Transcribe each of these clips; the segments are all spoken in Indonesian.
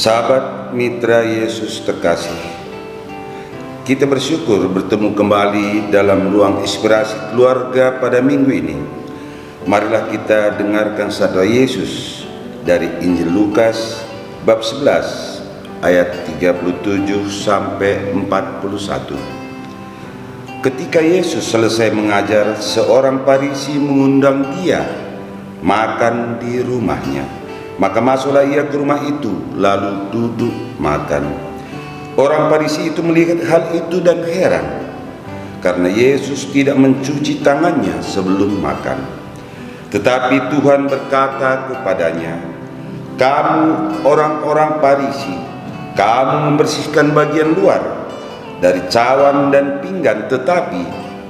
Sahabat mitra Yesus terkasih, kita bersyukur bertemu kembali dalam ruang inspirasi keluarga pada minggu ini. Marilah kita dengarkan sabda Yesus dari Injil Lukas bab 11 ayat 37 sampai 41. Ketika Yesus selesai mengajar, seorang Farisi mengundang dia makan di rumahnya. Maka masuklah ia ke rumah itu, lalu duduk makan. Orang Farisi itu melihat hal itu dan heran, karena Yesus tidak mencuci tangannya sebelum makan. Tetapi Tuhan berkata kepadanya, "Kamu orang-orang Farisi, kamu membersihkan bagian luar dari cawan dan pinggan, tetapi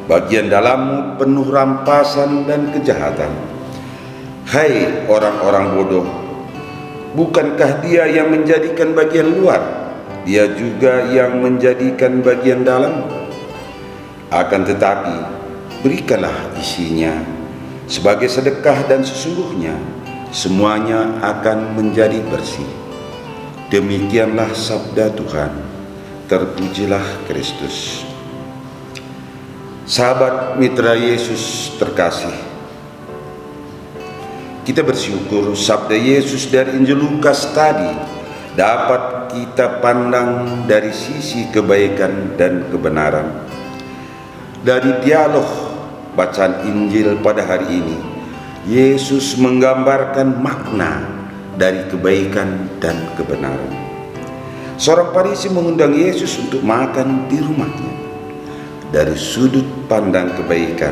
bagian dalammu penuh rampasan dan kejahatan. Hai orang-orang bodoh, bukankah Dia yang menjadikan bagian luar, Dia juga yang menjadikan bagian dalam? Akan tetapi, berikanlah isinya sebagai sedekah dan sesungguhnya semuanya akan menjadi bersih." Demikianlah sabda Tuhan. Terpujilah Kristus. Sahabat mitra Yesus terkasih, kita bersyukur sabda Yesus dari Injil Lukas tadi dapat kita pandang dari sisi kebaikan dan kebenaran. Dari dialog bacaan Injil pada hari ini, Yesus menggambarkan makna dari kebaikan dan kebenaran. Seorang Farisi mengundang Yesus untuk makan di rumahnya. Dari sudut pandang kebaikan,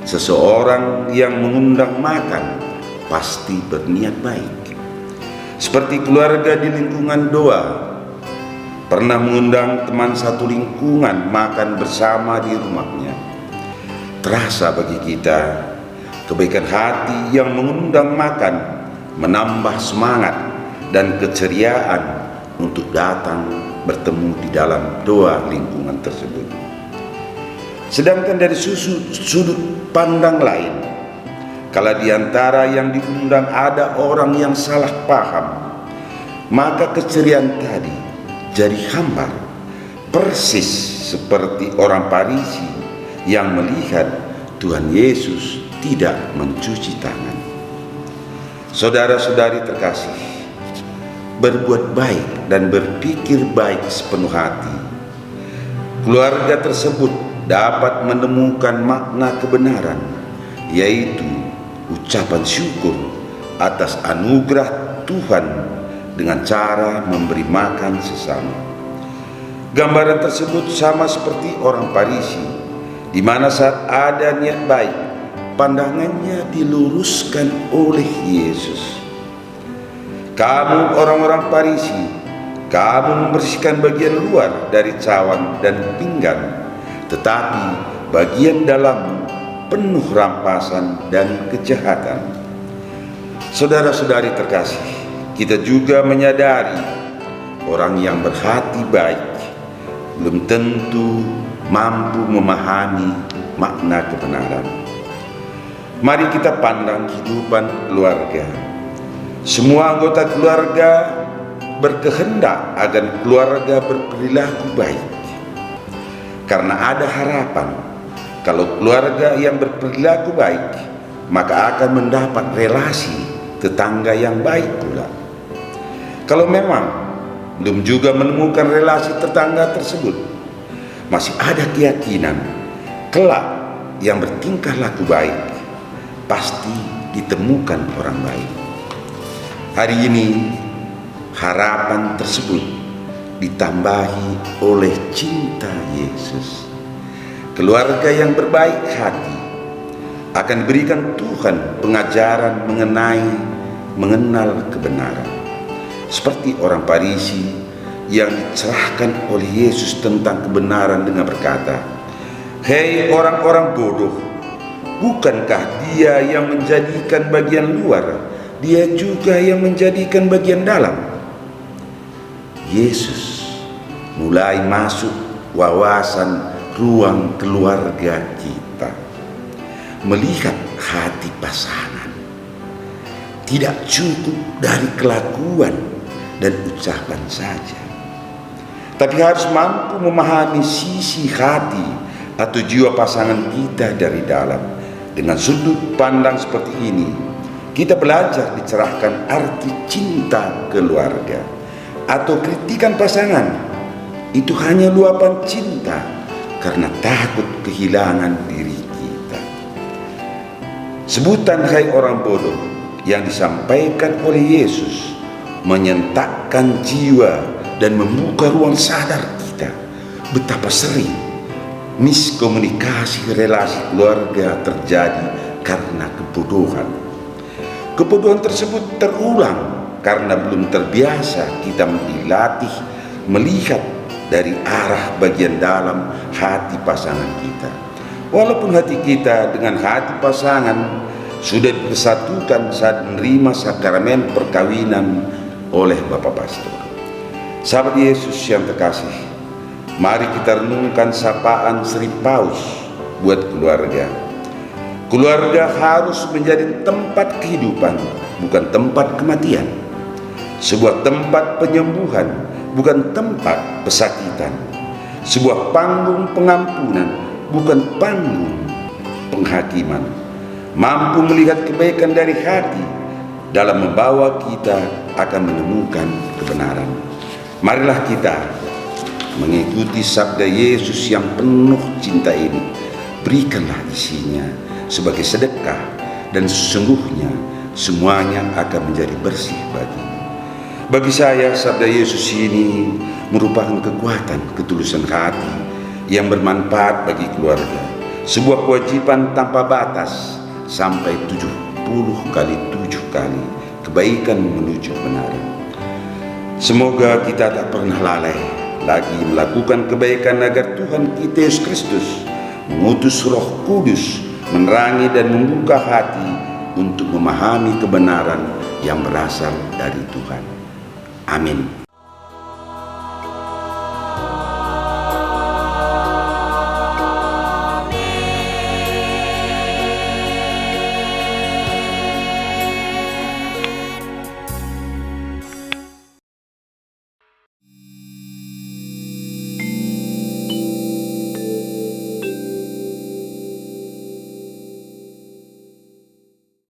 seseorang yang mengundang makan pasti berniat baik. Seperti keluarga di lingkungan doa pernah mengundang teman satu lingkungan makan bersama di rumahnya. Terasa bagi kita, kebaikan hati yang mengundang makan menambah semangat dan keceriaan untuk datang bertemu di dalam doa lingkungan tersebut. Sedangkan dari sudut pandang lain, kalau di antara yang diundang ada orang yang salah paham, maka keceriaan tadi jadi hambar, persis seperti orang Farisi yang melihat Tuhan Yesus tidak mencuci tangan. Saudara-saudari terkasih, berbuat baik dan berpikir baik sepenuh hati, keluarga tersebut dapat menemukan makna kebenaran, yaitu ucapan syukur atas anugerah Tuhan dengan cara memberi makan sesama. Gambaran tersebut sama seperti orang Farisi, di mana saat ada niat baik, pandangannya diluruskan oleh Yesus. Kamu orang-orang Farisi, kamu membersihkan bagian luar dari cawan dan pinggan, tetapi bagian dalam penuh rampasan dan kejahatan. Saudara-saudari terkasih, kita juga menyadari orang yang berhati baik belum tentu mampu memahami makna kebenaran. Mari kita pandang kehidupan keluarga. Semua anggota keluarga berkehendak agar keluarga berperilaku baik, karena ada harapan kalau keluarga yang berperilaku baik, maka akan mendapat relasi tetangga yang baik pula. Kalau memang belum juga menemukan relasi tetangga tersebut, masih ada keyakinan kelak yang bertingkah laku baik pasti ditemukan orang baik. Hari ini harapan tersebut ditambahi oleh cinta Yesus. Keluarga yang berbaik hati akan diberikan Tuhan pengajaran mengenal kebenaran. Seperti orang Farisi yang dicerahkan oleh Yesus tentang kebenaran dengan berkata, "Hei orang-orang bodoh, bukankah Dia yang menjadikan bagian luar, Dia juga yang menjadikan bagian dalam?" Yesus mulai masuk wawasan ruang keluarga kita, melihat hati pasangan. Tidak cukup dari kelakuan dan ucapan saja, tapi harus mampu memahami sisi hati atau jiwa pasangan kita dari dalam. Dengan sudut pandang seperti ini, kita belajar dicerahkan arti cinta keluarga. Atau kritikan pasangan itu hanya luapan cinta karena takut kehilangan diri kita. Sebutan "hai orang bodoh" yang disampaikan oleh Yesus menyentakkan jiwa dan membuka ruang sadar kita betapa sering miskomunikasi relasi keluarga terjadi karena kebodohan. Kebodohan tersebut terulang karena belum terbiasa kita dilatih melihat dari arah bagian dalam hati pasangan kita. Walaupun hati kita dengan hati pasangan sudah disatukan saat menerima sakramen perkawinan oleh Bapak Pastor. Sahabat Yesus yang terkasih, mari kita renungkan sapaan Sri Paus buat keluarga. Keluarga harus menjadi tempat kehidupan, bukan tempat kematian. Sebuah tempat penyembuhan, bukan tempat pesakitan. Sebuah panggung pengampunan, bukan panggung penghakiman. Mampu melihat kebaikan dari hati dalam membawa kita akan menemukan kebenaran. Marilah kita mengikuti sabda Yesus yang penuh cinta ini. Berikanlah isinya sebagai sedekah, dan sesungguhnya semuanya akan menjadi bersih bagimu. Bagi saya, sabda Yesus ini merupakan kekuatan ketulusan hati yang bermanfaat bagi keluarga. Sebuah kewajiban tanpa batas sampai 70 kali 7 kali kebaikan menuju kebenaran. Semoga kita tak pernah lalai lagi melakukan kebaikan agar Tuhan kita Yesus Kristus mengutus Roh Kudus menerangi dan membuka hati untuk memahami kebenaran yang berasal dari Tuhan. Amin.